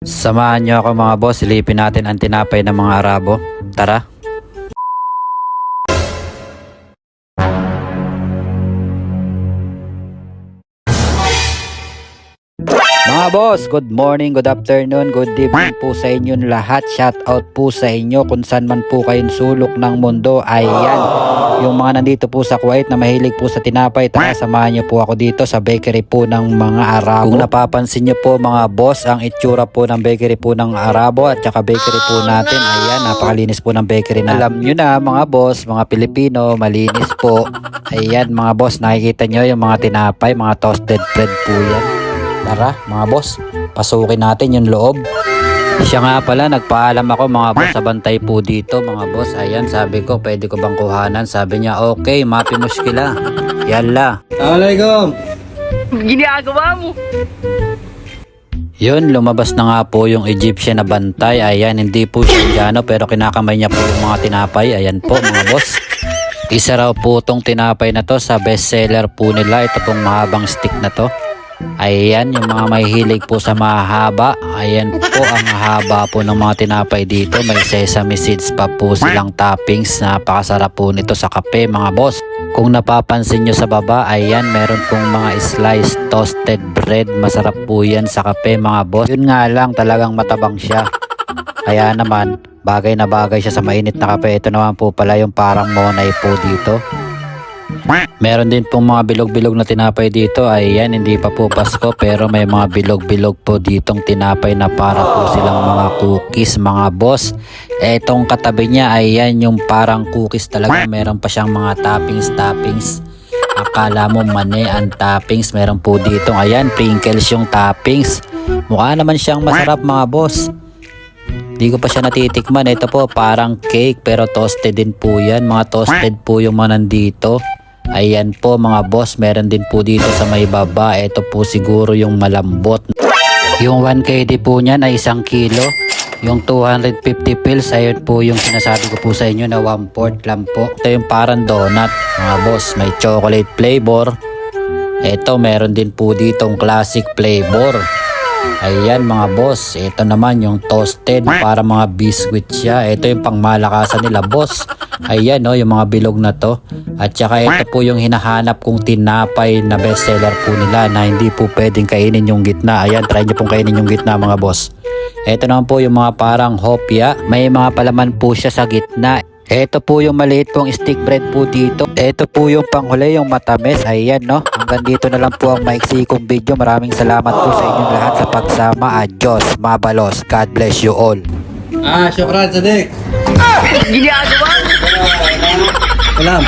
Samahan nyo ako mga boss, silipin natin ang tinapay ng mga Arabo. Tara! Mga boss, good morning, good afternoon, good evening po sa inyong lahat. Shout out po sa inyo kung saan man po kayong sulok ng mundo. Ayan, yung mga nandito po sa Kuwait na mahilig po sa tinapay, tara samahan nyo po ako dito sa bakery po ng mga Arabo. Kung napapansin nyo po mga boss, ang itsura po ng bakery po ng Arabo at saka bakery po natin, ayan, napakalinis po ng bakery na. Alam nyo na mga boss, mga Pilipino, malinis po. Ayan mga boss, nakikita nyo yung mga tinapay, mga toasted bread po yan. Tara mga boss, pasukin natin yung loob. Siya nga pala, nagpaalam ako mga boss sa bantay po dito mga boss. Ayan, sabi ko pwede ko bang kuhanan? Sabi niya okay, mapi muskila. Yalla. Assalamualaikum. Ginagawa mo. Yun, lumabas na nga po yung Egyptian na bantay. Ayan, hindi po siya Indiano pero kinakamay niya po yung mga tinapay. Ayan po mga boss. Isa raw po tong tinapay na to sa bestseller po nila. Ito pong mahabang stick na to. Ayan, yung mga mahihilig po sa mahaba. Ayan po ang haba po ng mga tinapay dito. May sesame seeds pa po silang toppings. Napakasarap po nito sa kape mga boss. Kung napapansin nyo sa baba, ayan, meron pong mga sliced toasted bread. Masarap po yan sa kape mga boss. Yun nga lang, talagang matabang siya. Kaya naman, bagay na bagay siya sa mainit na kape. Ito naman po pala yung parang monay po dito. Meron din pong mga bilog-bilog na tinapay dito. Ayan, hindi pa po Pasko pero may mga bilog-bilog po ditong tinapay na para po silang mga cookies mga boss. Etong katabi niya, ayan yung parang cookies talaga. Meron pa siyang mga toppings. Akala mo mani ang toppings. Meron po dito, ayan, Pringles yung toppings. Mukha naman siyang masarap mga boss. Di ko pa siya natitikman. Ito po parang cake pero toasted din po yan. Mga toasted po yung mga nandito. Ayan po mga boss, meron din po dito sa may baba. Ito po siguro yung malambot. Yung 1 KD po niyan ay 1 kilo. Yung 250 pills, ayun po yung sinasabi ko po sa inyo na 1/4 lang po. Ito yung parang donut mga boss, may chocolate flavor. Ito meron din po ditong classic flavor. Ayan mga boss, ito naman yung toasted para mga biscuit siya. Ito yung pangmalakasan nila boss. Ayan o, yung mga bilog na to. At saka ito po yung hinahanap kong tinapay na bestseller po nila na hindi po pwedeng kainin yung gitna. Ayan, try nyo pong kainin yung gitna mga boss. Ito naman po yung mga parang hopya. May mga palaman po siya sa gitna. Ito po yung maliit pong stick bread po dito. Ito po yung panghuli, yung matamis. Ayan no. Hanggang dito na lang po ang maiksi kong video. Maraming salamat po sa inyong lahat sa pagsama. Adios, mabalos. God bless you all. Syukran Sadiq. Ginagawa mo. Salam.